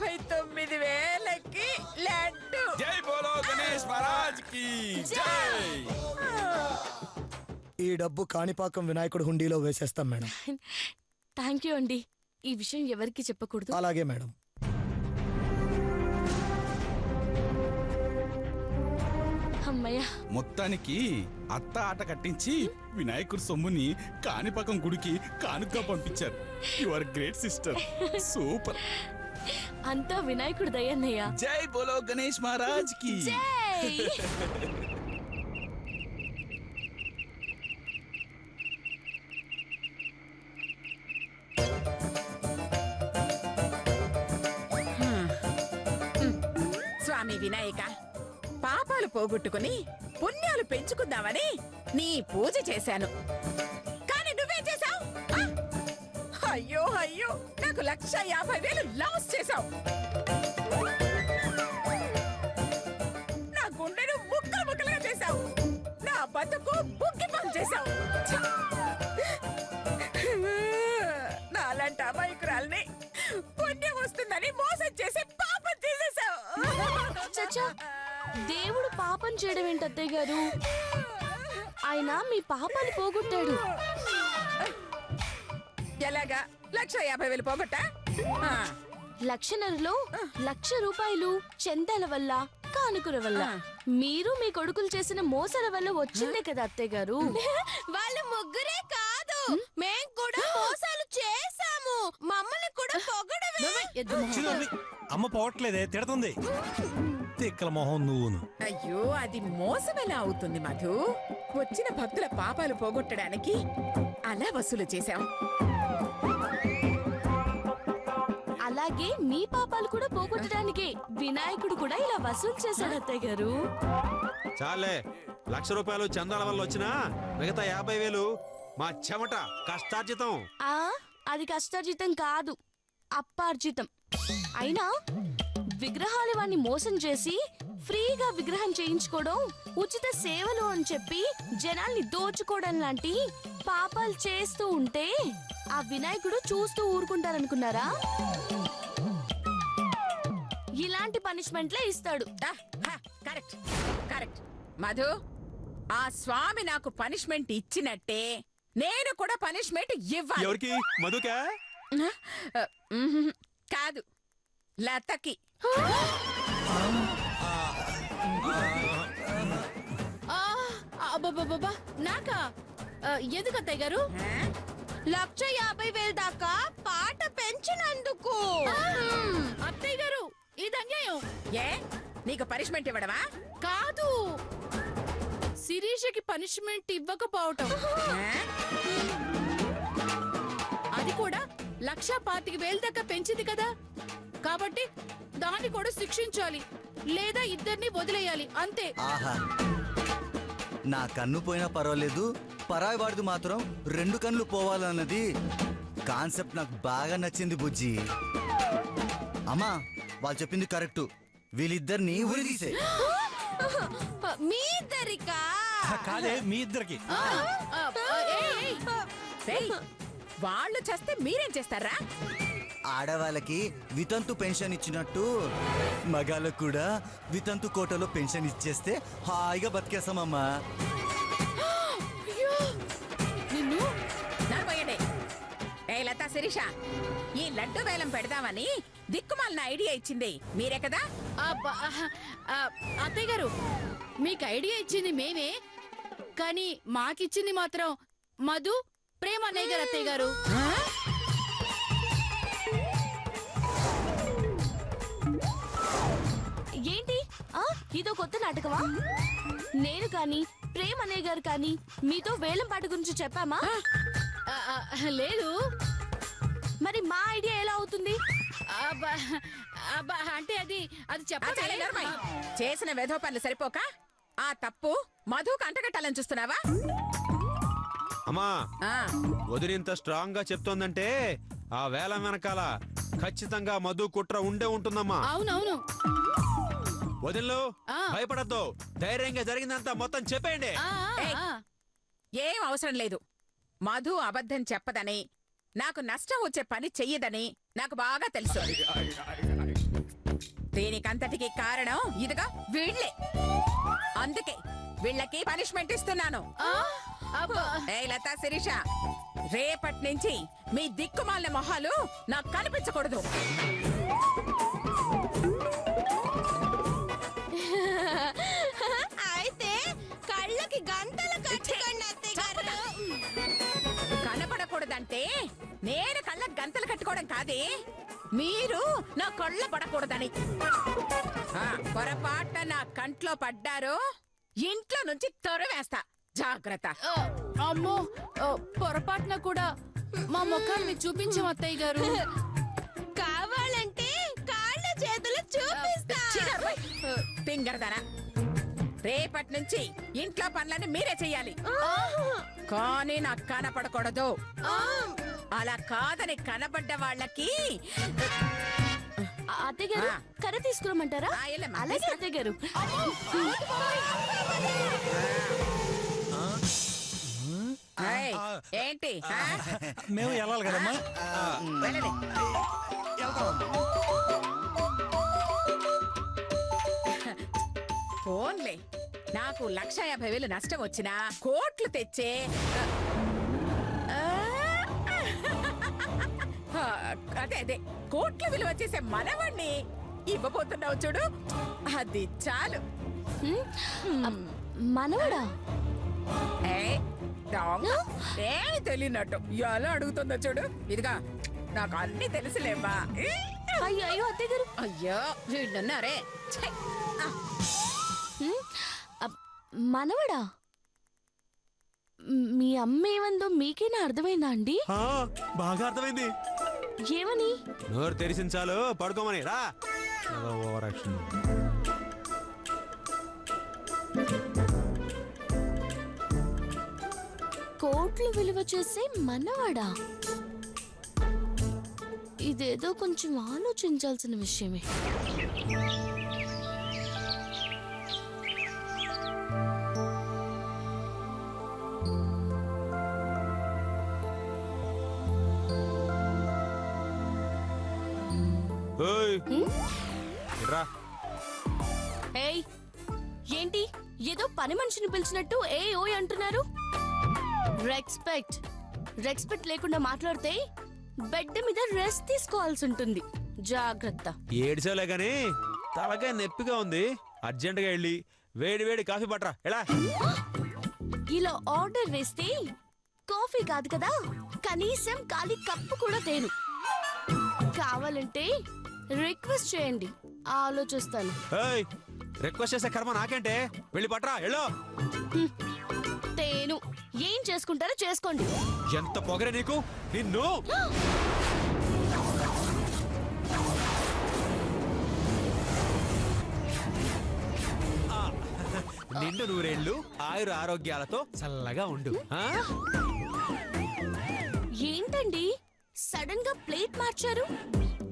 59,000కి లడ్డు. జై బోలో గణేష్ మహారాజ్ కి జై. ఈ డబ్బు కాణిపాకం వినాయకుడు హుండీలో వేసేస్తాం మేడం. థ్యాంక్ యూ అండి. ఈ విషయం ఎవరికి చెప్పకూడదు. అలాగే మేడం. అమ్మయ్య. మొత్తానికి అత్త ఆట కట్టించి వినాయకుడి సొమ్ముని కాణిపాకం గుడికి కానుకగా పంపించారు. You are great sister. Super. అంతా వినాయకుడు దయన్నయ్య. జై బోలో గణేష్ మహారాజ్ కి జై. స్వామి వినాయక, పాపాలు పోగొట్టుకుని పుణ్యాలు పెంచుకుందామని నీ పూజ చేశాను. కానీ నువ్వేం చేశావు? అయ్యో అయ్యో, నాకు 1,50,000 లాస్ చేశావు. నా గుండెను ముక్కలు ముక్కలుగా చేశావు. నా బతుకు బుగ్గి పని చేశావు. నాలాంటి అమాయకురాల్ని పుణ్యం వస్తుందని మోసం చేసి పాపం చేసేశావు. చచ్చా, దేవుడు పాపం చేయడం ఏంటి అత్తయ్య గారు? ఆయన మీ పాపాన్ని పోగొట్టాడు. ఎలాగా? 1,50,000 పోగొట్టా? 1,00,000లో 1,00,000 రూపాయలు చందాల వల్ల, కానుకల వల్ల, మీరు మీ కొడుకులు చేసిన మోసాల వల్ల వచ్చిందే కదా అత్తయ్య గారు. వాళ్ళు ముగ్గురే కాదు, మేం కూడా మోసాలు చేశాము. మమ్మల్ని కూడా పొగడవే. అమ్మ పోవట్లేదే, తిడుతుంది. తిక్కల మొహం నువ్వును. అయ్యో, అది మోసం ఎలా అవుతుంది మధు? వచ్చిన భక్తుల పాపాలు పోగొట్టడానికి అలా వసూలు చేశాం. అలాగే మీ పాపాలు కూడా పోగొట్టడానికి వినాయకుడు కూడా ఇలా వసూలు చేశాడు అత్తయ్య గారు. చాలే, 1,00,000 రూపాయలు చందాల వల్ల వచ్చినా మిగతా 50,000 మా చెమట కష్టార్జితం. అది కష్టార్జితం కాదు, అప్పార్జితం. అయినా విగ్రహాలు వాణ్ణి మోసం చేసి ఫ్రీగా విగ్రహం చేయించుకోవడం, ఉచిత సేవలు అని చెప్పి జనాల్ని దోచుకోవడం లాంటి పాపాలు చేస్తూ ఉంటే ఆ వినాయకుడు చూస్తూ ఊరుకుంటారనుకున్నారా? ఇలాంటి పనిష్మెంట్లే ఇస్తాడు. కరెక్ట్ కరెక్ట్ మధు, ఆ స్వామి నాకు పనిష్మెంట్ ఇచ్చినట్టే నేను కూడా పనిష్మెంట్ ఇవ్వాలి. ఎవరికి? మధుకా? కాదు, లతకి. నాకా? ఎందుకు అత్తయ్య గారు? 1,50,000 దాకా పాట పెంచినందుకు. అత్తయ్య గారు, ఇది అన్యాయం. ఏ, నీకు పనిష్మెంట్ ఇవ్వడమా? కాదు, శిరీషకి పనిష్మెంట్ ఇవ్వకపోవటం. అది కూడా 1,25,000 దాకా పెంచింది కదా, కాబట్టి దాన్ని కూడా శిక్షించాలి, లేదా ఇద్దరిని వదిలేయాలి, అంతే. ఆహా, నా కన్ను పోయినా పర్వాలేదు, పరాయి వాడిది మాత్రం 2 కన్నులు పోవాలన్నది కాన్సెప్ట్ నాకు బాగా నచ్చింది బుజ్జి. అమ్మా, వాళ్ళు చెప్పింది కరెక్ట్. వీళ్ళిద్దరిని ఉరిదీసే. మీ ఇద్దరికా? కాదే, మీ ఇద్దరికి. వాళ్ళు చేస్తే మీరేం చేస్తారా? ఆడవాళ్ళకి వితంతు పెన్షన్ ఇచ్చినట్టు మగాళ్ళకు కూడా వితంతు కోటలో పెన్షన్ ఇచ్చేస్తే హాయిగా బతికేస్తామమ్మా. నిన్ను నడపోయండి. ఏ లతా, శిరీష, ఈ లడ్డు వేలం పెడదామని దిక్కుమాలిన ఐడియా ఇచ్చింది మీరే కదా? అత్తయ్య గారు, మీకు ఐడియా ఇచ్చింది మేమే, కానీ మాకిచ్చింది మాత్రం మధు, ప్రేమ అన్నయ్య గారు. అత్తయ్య గారు, ఏంటి ఇదో కొత్త నాటకమా? నేను కానీ ప్రేమ అన్నయ్య గారు కానీ మీతో వేలం పాట గురించి చెప్పామా? లేదు. మరి మా ఐడియా ఎలా అవుతుంది? అంటే అది చెప్పాలి. చేసిన వెధో పనులు సరిపోక ఆ తప్పు మధుకు అంటగట్టాలని చూస్తున్నావా? అమ్మా, వదిలింత స్ట్రాంగ్ గా చెప్తోందంటే ఆ వేలం వెనకాల ఖచ్చితంగా మధు కుట్ర ఉండే ఉంటుందమ్మా. అవునవును. వదిలు, భయపడద్దు, ధైర్యంగా జరిగిందంతా మొత్తం చెప్పేయండి. ఏం అవసరం లేదు. మధు అబద్ధం చెప్పదని, నాకు నష్టం వచ్చే పని చెయ్యదని నాకు బాగా తెలుసు. దీనికంతటికి కారణం ఇదిగా వీళ్ళే. అందుకే వీళ్ళకి పనిష్మెంట్ ఇస్తున్నాను. అబ్బా. ఏ లతా శిరీష, రేపటి నుంచి మీ దిక్కుమాలిన మొహాలు నాకు కనిపించకూడదు. అయితే కళ్ళకి గంటలు కట్టుకోండి అత్తయ్య గారు. కనపడకూడదంటే నేను కళ్ళ గంతలు కట్టుకోవడం కాదే, మీరు నా కళ్ళ పడకూడదని. పొరపాట నా కంట్లో పడ్డారో ఇంట్లో నుంచి తొరవేస్తా. జాగ్రత్త. అమ్మో, పొరపాటున కూడా మా ముఖాన్ని మీకు చూపించాం అత్తయ్య గారు. కావాలంటే కాళ్ళ చేతులు చూపిస్తా. తింగరదనా, రేపటి నుంచి ఇంట్లో పనులన్నీ మీరే చెయ్యాలి. కానీ నాకు కనపడకూడదు. అలా కాదని కనబడ్డ వాళ్ళకి అత్తయ్య గారు కర్ర తీసుకురమ్మంటారా? ఎల్లమ్మా, అలాగే అత్తయ్య గారు. ఏయ్, ఏంటి ఆ? మేము వెళ్ళాలి కదమ్మా. వెళ్ళండి. ఫోన్లే, నాకు 1,50,000 నష్టం వచ్చినా కోట్లు తెచ్చే అదే కోట్ల విలువ చేసే మనవాణ్ణి ఇవ్వబోతున్నావు చూడు, అది చాలు. మనవడా? ఏమి తెలియనట్టు ఎలా అడుగుతుందో చూడు. ఇదిగా నాకు అన్ని తెలుసులేమ్మా. అయ్యో అయ్యో అత్తయ్య గారు. అయ్యో వీళ్ళున్నారే. ఛై! ఆ, మనవడా? మీ అమ్మ ఏమందో మీకేనా అర్థమైందా అండి? బాగా అర్థమైంది. ఏమని? నోరు తెరిసించాలు పడుకోమని రా. ఓవరాక్షన్. కోట్లు విలువ చేసే మనవాడా? ఇదేదో కొంచెం ఆలోచించాల్సిన విషయమే. ఏయ్, ఏంటి ఏదో పని మనిషిని పిలిచినట్టు ఏ ఓయ్ అంటున్నారు? రెస్పెక్ట్ లేకుండా మాట్లాడితే బెడ్ మీద రెస్ట్ తీసుకోవాల్సి ఉంటుంది. జాగ్రత్త. ఏడ్చేలే గాని తలకాయ నొప్పిగా ఉంది. అర్జెంట్ గా వెళ్ళి వేడి వేడి కాఫీ పట్రా. ఎలా? ఇలా ఆర్డర్ వేస్తే కాఫీ కాదు కదా, కనీసం ఖాళీ కప్పు కూడా తేను. కావాలంటే రిక్వెస్ట్ చేయండి, ఆలోచిస్తాను. రిక్వెస్ట్ చేసే కర్మ నాకేంటే, వెళ్ళి పట్రా. ఎల్లో తేను. ఏం చేసుకుంటారో చేసుకోండి. ఎంత పొగరే నీకు! నిన్ను నిండు నూరేళ్లు ఆయుర ఆరోగ్యాలతో చల్లగా ఉండు. ఏంటండి సడన్ గా ప్లేట్ మార్చారు?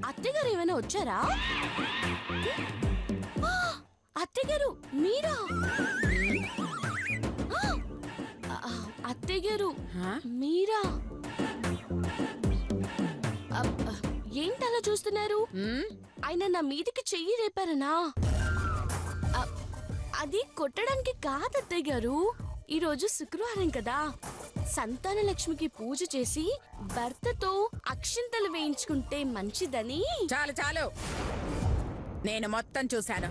అత్తగారు ఏమైనా వచ్చారా? అత్తగారు మీరా? అత్తగారు మీరా? ఏంటలా చూస్తున్నారు? ఆయన నా మీదికి చెయ్యి రేపారనా? అది కొట్టడానికి కాదు అత్తయ్య గారు. ఈరోజు శుక్రవారం కదా, సంతాన లక్ష్మికి పూజ చేసి భర్తతో అక్షింతలు వేయించుకుంటే మంచిదని. చాలు చాలు, నేను మొత్తం చూశాను.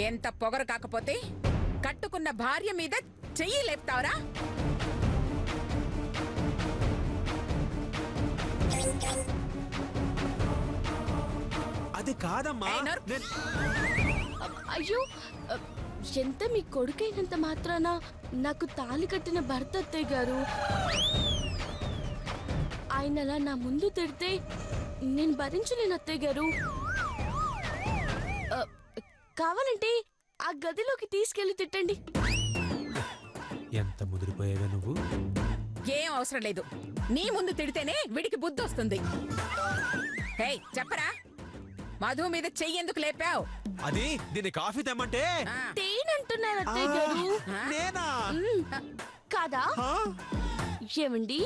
ఎంత పొగరు కాకపోతే కట్టుకున్న భార్య మీద చెయ్యి లేపుతావరా? అది కాదమ్మా. అయ్యో, ఎంత మీ కొడుకైనంత మాత్రాన నాకు తాళి కట్టిన భర్త అత్తయ్య గారు. ఆయనలా నా ముందు తిడితే నేను భరించలేను అత్తయ్య గారు. కావాలంటే ఆ గదిలోకి తీసుకెళ్లి తిట్టండి. ఎంత ముదిరిపోయావే నువ్వు. ఏం అవసరం లేదు, నీ ముందు తిడితేనే వీడికి బుద్ధి వస్తుంది. హే చెప్పరా, మధు మీద చెయ్యేందుకు లేపావు? అది దీన్ని కాఫీ తెమ్మంటే తేనంటున్నారు అత్తయ్య గారు. నేనా? కాదా? ఏమండి,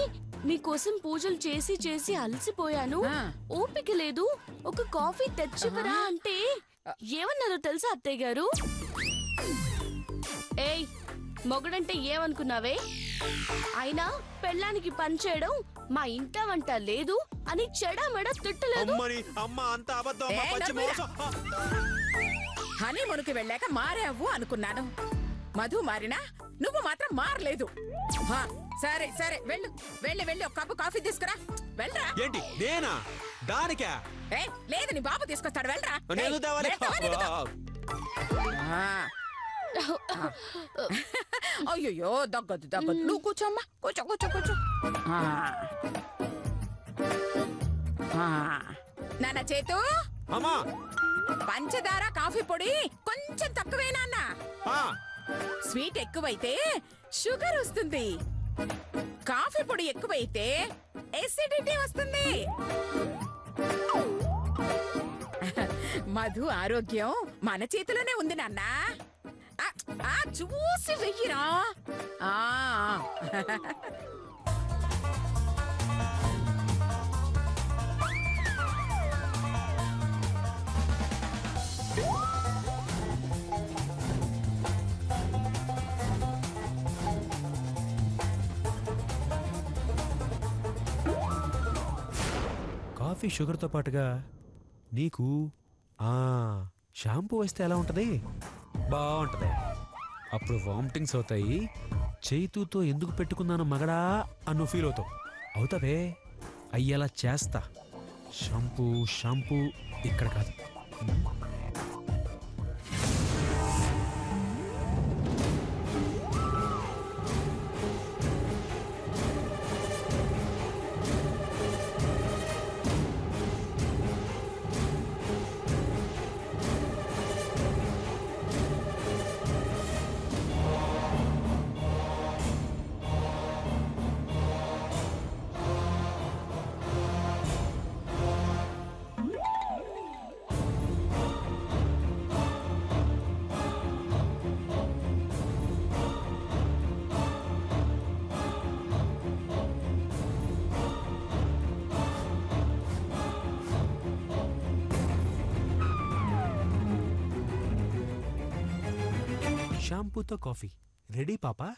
మీకోసం పూజలు చేసి చేసి అలసిపోయాను, ఆ. ఓపిక లేదు, ఒక కాఫీ తెచ్చివరా అంటే ఏమన్నారో తెలుసా అత్తయ్య గారు? ఏయ్, మొగుడంటే ఏమనుకున్నావే? అయినా పెళ్ళానికి పనిచేయడం మా ఇంట వంట లేదు అని చెడమెడ తిట్టలేదు. అమ్మని అమ్మ అంత అబద్ధం అమ్మ, ఏ, పచ్చి నవ్వురా. మోసం. హనీమూన్కి వెళ్ళాక మారావు అనుకున్నాను. మధు మారినా నువ్వు మాత్రం మారలేదు. హా, సరే సరే వెళ్ళు, వెళ్ళి వెళ్ళి ఒక కప్పు కాఫీ తీసుకురా. వెళ్ళరా. ఏంటి నేనా? దానికా? ఏ లేదు, నీ బాబు తీసుకొస్తాడు. వెళ్ళరా. నేను ఏయ్, తేవాలి. వెళ్తావా లేదా? ఆ. అయ్యో దగ్గొద్దు దగ్గొద్దు, నువ్వు కూర్చోమ్మా, కూర్చో కూర్చో కూర్చో. ఆ. ఆ. నాన్న చేతు, అమ్మా. పంచదార కాఫీ పొడి కొంచెం తక్కువేనా అన్న? ఆ, స్వీట్ ఎక్కువైతే షుగర్ వస్తుంది, కాఫీ పొడి ఎక్కువైతే ఎసిడిటీ వస్తుంది. మధు ఆరోగ్యం మన చేతిలోనే ఉంది నాన్న. ఆ, ఆ, చూసి వెయ్యిరా. ఆ. కాఫీ షుగర్తో పాటుగా నీకు ఆ షాంపూ వేస్తే ఎలా ఉంటది? బాగుంటది. అప్పుడు వామిటింగ్స్ అవుతాయి. చేతుతో ఎందుకు పెట్టుకున్నాను మగడా అన్ను ఫీల్ అవుతావు. అవుతావే, అయ్యేలా చేస్తా. షాంపూ షాంపూ ఇక్కడ కాదు. షాంపూతో కాఫీ రెడీ పాపా.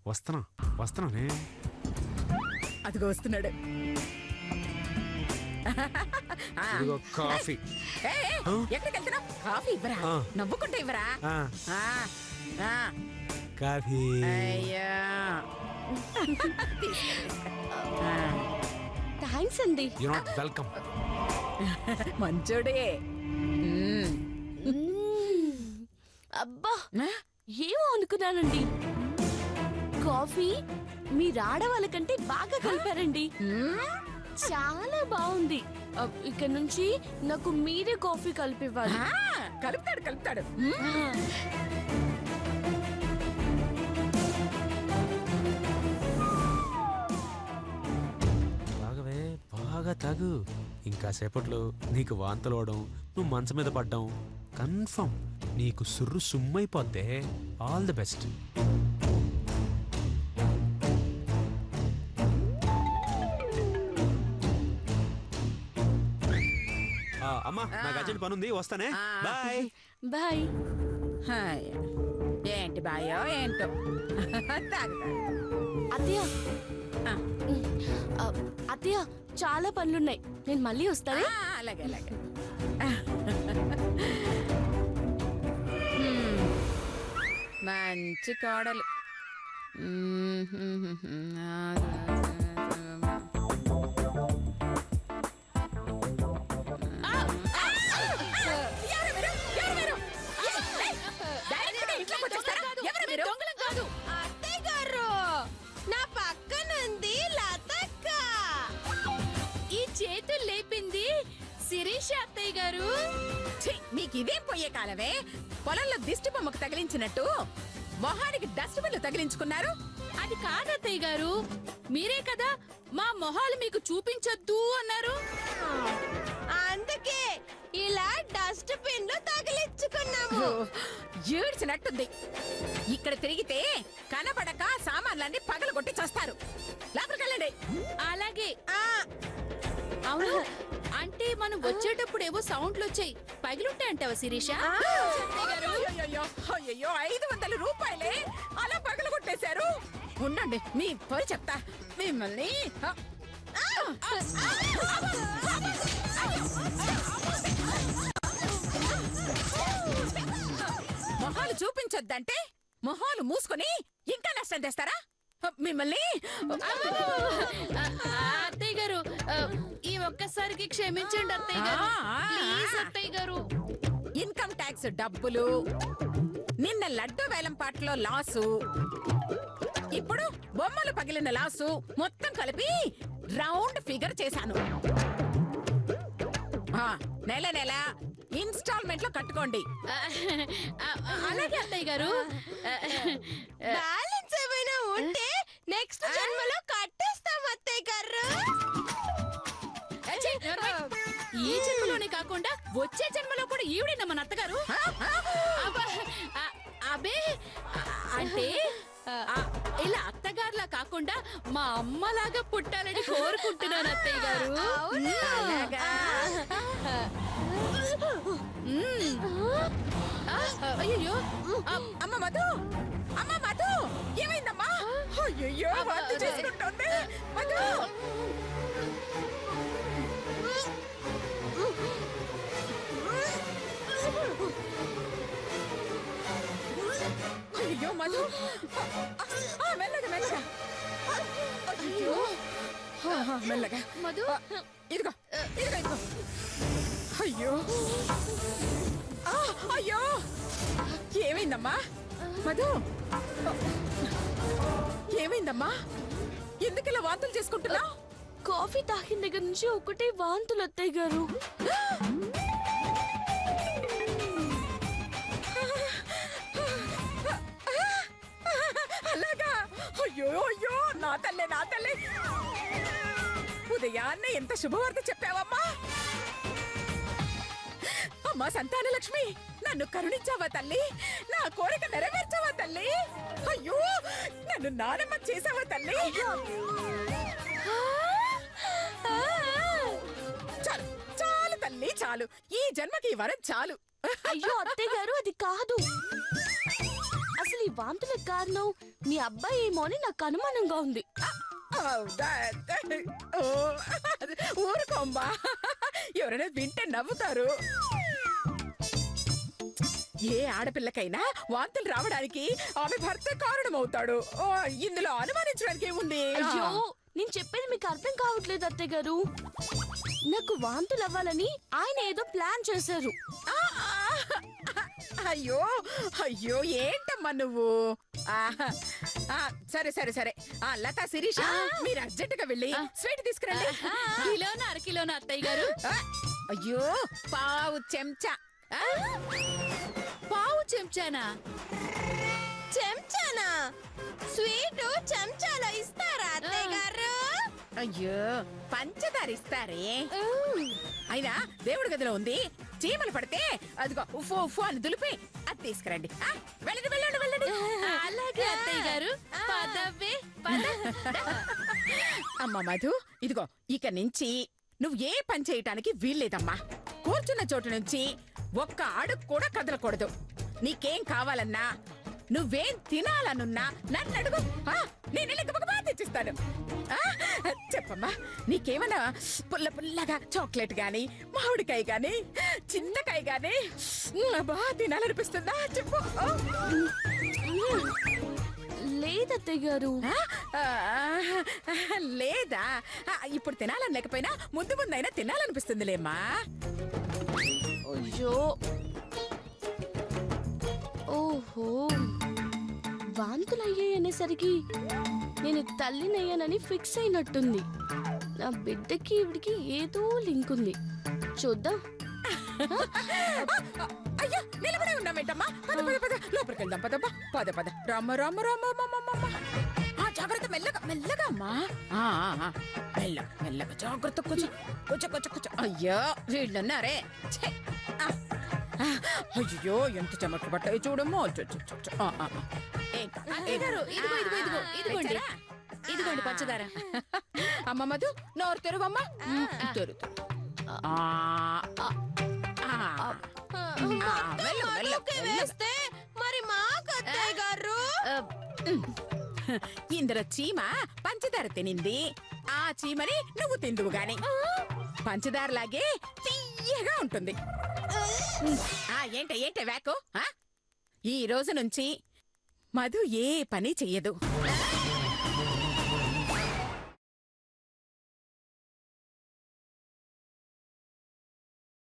వస్తున్నానే. అదిగో వస్తున్నాడు. ఆ. ఇదిగో కాఫీ. ఏ, ఏ, ఎక్కడికి వెళ్తున్నావు? కాఫీ ఇవ్వరా, ఆ. నవ్వుకుంటే ఇవ్వరా. ఆ, ఆ, ఆ. కాఫీ. అయ్యా. ఆ, థ్యాంక్స్ అండి. You not welcome. మంచోడే. మ్మ్. అబ్బా, ఆ? ఏమో అనుకున్నానండి. కాఫీ మీరాడవాళ్ళ కంటే బాగా కలిపారండి. మ్మ్. చాలా బాగుంది. ఇక్కడ నుంచి నాకు మీరే కాఫీ కలిపివ్వాలి. ఆ, కలుపుతాడు కలుపుతాడు. మ్మ్. తాగవే, బాగా తాగు. ఇంకా సేపట్లో నీకు వాంతులు అవడం, నువ్వు మంచం మీద పడ్డం కన్ఫర్మ్. నీకు సుర్రు సుమ్మైపోద్దే. All the best. అమ్మా, నాకు అర్జెంట్ పని ఉంది, వస్తానే. ఆ. బాయ్. బాయ్. హాయ్. ఏంటి బాయో ఏంటో. తాగు, తాగు. అత్తయ్య, ఆ. ఆ, అత్తయ్య చాలా పనులున్నాయి, నేను మళ్ళీ వస్తానే. ఆ, అలాగే అలాగే. మంచి కోడలు. ఎవరు మీరు? ఎవరు మీరు? డైరెక్ట్గా ఇంట్లోకి వచ్చేస్తారా? ఎవరు మీరు? దొంగలం కాదు. అత్తయ్య గారు, నా పక్కనుంది లతక్క. ఈ చేతులు లేపింది శిరీష అత్తయ్య గారు. ఛీ, మీకు ఇదేం పోయే కాలమే. పొలంలో దిష్టి బొమ్మకు తగిలించినట్టు మొహానికి డస్ట్బిన్లు తగిలించుకున్నారు. అది కాదత్తయ్య గారు, మీరే కదా మా మొహాలు మీకు చూపించొద్దు అన్నారు. అందుకే ఇలా డస్ట్ బిన్ లో తగిలించుకున్నాము. ఏడ్చినట్టుంది. ఇక్కడ తిరిగితే కనబడక సామాన్లన్నీ పగలగొట్టి చేస్తారు. లోపలికి వెళ్ళండి. అలా అవును అంటే మనం వచ్చేటప్పుడు ఏవో సౌండ్లు వచ్చాయి పగిలుంటాయి అంటావా శిరీష? అయ్యో 500 రూపాయలే అలా పగలగొట్టేశారు. ఉండండి మీ పని చెప్తా మిమ్మల్ని. మొహాలు చూపించొద్దంటే మొహాలు మూసుకొని ఇంకా నష్టం తెస్తారా మిమ్మల్ని? అత్తయ్య గారు ఈ ఒక్కసారికి క్షమించండి అత్తయ్య గారు. ప్లీజ్ అత్తయ్య గారు. ఇన్కమ్ ట్యాక్స్ డబ్బులు, నిన్న లడ్డు వేలం పాటలో లాసు, ఇప్పుడు బొమ్మలు పగిలిన లాసు మొత్తం కలిపి రౌండ్ ఫిగర్ చేశాను. నెల నెల ఇన్స్టాల్మెంట్ లో కట్టుకోండి. అలాగే అత్తయ్య గారు. బ్యాలెన్స్ ఏమైనా ఉంటే నెక్స్ట్ జన్మలో కట్టేస్తాం అత్తయ్య గారు. ఈ జన్మలోనే కాకుండా వచ్చే జన్మలో కూడా ఈవిడేనా మన అత్తగారు? అబే అంటే ఇలా అత్తగారులా కాకుండా మా అమ్మలాగా పుట్టాలని కోరుకుంటున్నాను అత్తయ్య గారు. అయ్యో అమ్మ మధు, అమ్మ మధు, ఏమైందమ్మా? అయ్యో వాంతి చేసుకుంటుంది మధు. అయ్యో మధు, మెల్లగా మెల్లగా. అయ్యో మెల్లగా మధు. ఇదిగో ఇదిగో ఇదిగో. అయ్యో అయ్యో ఏమైందమ్మా మధు? ఏమైందమ్మా? ఎందుకు ఇలా వాంతులు చేసుకుంటున్నా? కాఫీ తాగిన దగ్గర నుంచి ఒకటే వాంతులు అత్తయ్య గారు. అలాగా? అయ్యో అయ్యో నా తల్లే నా తల్లే. ఉదయాన్నే ఎంత శుభవార్త చెప్పావమ్మా. అమ్మా సంతాన లక్ష్మి, నన్ను కరుణించావా తల్లి? నా కోరిక నెరవేర్చావా తల్లి? అయ్యో నన్ను నానమ్మ చేసావా తల్లి? చాలు చాలు తల్లి చాలు. ఈ జన్మకి వరం చాలు. అయ్యో అత్తయ్య గారు అది కాదు. అసలు ఈ వాంతులకు కారణం మీ అబ్బాయి ఏమో అని నాకు అనుమానంగా ఉంది. ఊరుకోమ్మా, ఎవరైనా వింటే నవ్వుతారు. ఏ ఆడపిల్లకైనా వాంతులు రావడానికి ఆమె భర్త కారణమవుతాడు. ఇందులో అనుమానించడానికి ఏముంది? అయ్యో నేను చెప్పేది మీకు అర్థం కావట్లేదు అత్తయ్య గారు. నాకు వాంతులు అవ్వాలని ఆయన ఏదో ప్లాన్ చేశారు. అయ్యో అయ్యో ఏంటమ్మా నువ్వు? సరే సరే సరే. లతా శిరీష మీరు అర్జెంటుగా వెళ్ళి స్వీట్ తీసుకురండి. కిలోనా అరకిలోనా అత్తయ్య గారు? అయ్యో పావు చెంచా. పావు చెంచానా? చెంచానా? స్వీట్ చెంచాలో ఇస్తారా అత్తయ్య గారు? అయ్యో పంచదార ఇస్తారే. అయినా దేవుడి గదిలో ఉంది, చీమలు పడితే అదిగో ఉఫో ఉఫో అని దులిపి అది తీసుకురండి. వెళ్ళండి వెళ్ళండి వెళ్ళండి. అలాగే అత్తయ్య గారు. పదవే పద. అమ్మ మధు, ఇదిగో ఇక నుంచి నువ్వు ఏ పని చేయటానికి వీల్లేదమ్మా. కూర్చున్న చోటు నుంచి ఒక్క అడుగు కూడా కదలకూడదు. నీకేం కావాలన్నా, నువ్వేం తినాలనున్నా నన్ను అడుగు. నేను బాగా తెచ్చిస్తాను. చెప్పమ్మా, నీకేమన్నా పుల్ల పుల్లగా చాక్లెట్ గాని, మామిడికాయ గాని, చింతకాయ గాని బాగా తినాలనిపిస్తుందా? చెప్పు. లేదత్తయ్య గారు. లేదా? ఇప్పుడు తినాలని లేకపోయినా ముందు ముందైనా తినాలనిపిస్తుందిలేమ్మా. అయ్యో ఓహో, వాంతులు అయ్యాయి అనేసరికి నేను తల్లినయ్యానని ఫిక్స్ అయినట్టుంది. నా బిడ్డకి ఇవిడికి ఏదో లింక్ ఉంది. చూద్దాం. అయ్యో నిలబడే ఉన్నామేంటమ్మా? పద పద పద లోపలికి వెళ్దాం. పద పద పద. రామ రామ రామ జాగ్రత్త, మెల్లగా మెల్లగా అమ్మా. మెల్లగా మెల్లగా జాగ్రత్త. కూర్చో కూర్చో కూర్చో కూర్చో. అయ్యో వీళ్ళున్నారే. అయ్యో ఎంత చెమట్లు పట్టాయి చూడమ్మో. అత్తయ్య గారు ఇదిగో ఇదిగో ఇదిగో ఇదిగోండి. ఇదిగోండి పంచదార. అమ్మ మధు నోరు తెరువమ్మా. తెరు ఆ, ఆ, ఆ. వెళ్ళు, వెళ్ళు, వెళ్ళు. మరి మా కత్తయ్య గారు ఇందులో చీమ పంచదార తినింది, ఆ చీమని నువ్వు తిందువు గాని. పంచదారలాగే తీయగా ఉంటుంది. ఏంటే వేకో, ఈ రోజు నుంచి మధు ఏ పని చెయ్యదు.